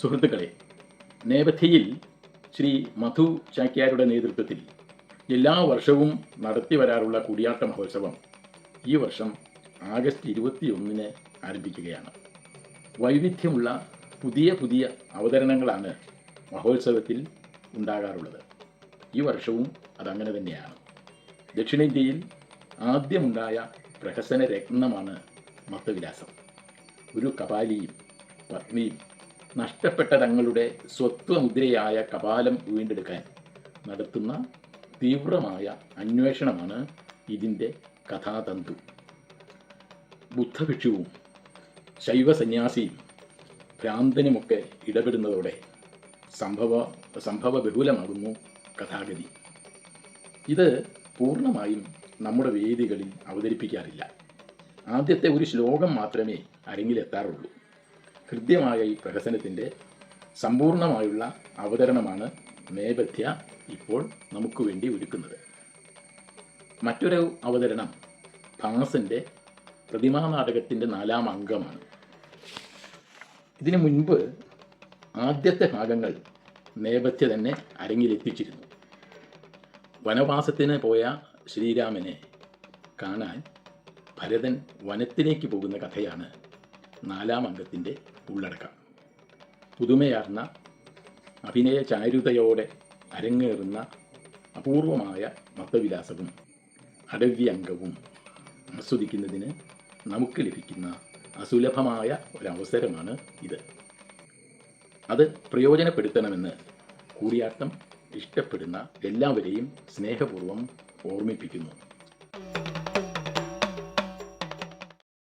സുഹൃത്തുക്കളെ, നേപഥ്യയിൽ ശ്രീ മധു ചാക്യാരുടെ നേതൃത്വത്തിൽ എല്ലാ വർഷവും നടത്തി വരാറുള്ള കൂടിയാട്ട മഹോത്സവം ഈ വർഷം ആഗസ്റ്റ് 21 ആരംഭിക്കുകയാണ്. വൈവിധ്യമുള്ള പുതിയ പുതിയ അവതരണങ്ങളാണ് മഹോത്സവത്തിൽ ഉണ്ടാകാറുള്ളത്. ഈ വർഷവും അതങ്ങനെ തന്നെയാണ്. ദക്ഷിണേന്ത്യയിൽ ആദ്യമുണ്ടായ പ്രഹസന രത്നമാണ് മത്തവിലാസം. ഒരു കപാലിയും പത്നിയും നഷ്ടപ്പെട്ട തങ്ങളുടെ സ്വത്വമുദ്രയായ കപാലം വീണ്ടെടുക്കാൻ നടത്തുന്ന തീവ്രമായ അന്വേഷണമാണ് ഇതിൻ്റെ കഥാതന്തു. ബുദ്ധഭിക്ഷുവും ശൈവസന്യാസിയും ഭ്രാന്തനുമൊക്കെ ഇടപെടുന്നതോടെ സംഭവ ബഹുലമാകുന്നു കഥാഗതി. ഇത് പൂർണ്ണമായും നമ്മുടെ വേദികളിൽ അവതരിപ്പിക്കാറില്ല. ആദ്യത്തെ ഒരു ശ്ലോകം മാത്രമേ അരങ്ങിലെത്താറുള്ളൂ. ഹൃദ്യമായ ഈ പ്രഹസനത്തിൻ്റെ സമ്പൂർണമായുള്ള അവതരണമാണ് നേപഥ്യ ഇപ്പോൾ നമുക്ക് വേണ്ടി ഒരുക്കുന്നത്. മറ്റൊരു അവതരണം ഭാസൻ്റെ പ്രതിമാ നാടകത്തിൻ്റെ 4ാം അംഗമാണ്. ഇതിനു മുൻപ് ആദ്യത്തെ ഭാഗങ്ങൾ നേപഥ്യ തന്നെ അരങ്ങിലെത്തിച്ചിരുന്നു. വനവാസത്തിന് പോയ ശ്രീരാമനെ കാണാൻ ഭരതൻ വനത്തിലേക്ക് പോകുന്ന കഥയാണ് 4ാം അംഗത്തിൻ്റെ ഉള്ളടക്കം. പുതുമയാർന്ന അഭിനയ ചാരുതയോടെ അരങ്ങേറുന്ന അപൂർവമായ മത്തവിലാസവും അടവ്യംഗവും ആസ്വദിക്കുന്നതിന് നമുക്ക് ലഭിക്കുന്ന അസുലഭമായ ഒരവസരമാണ് ഇത്. അത് പ്രയോജനപ്പെടുത്തണമെന്ന് കൂടിയാട്ടം ഇഷ്ടപ്പെടുന്ന എല്ലാവരെയും സ്നേഹപൂർവ്വം ഓർമ്മിപ്പിക്കുന്നു.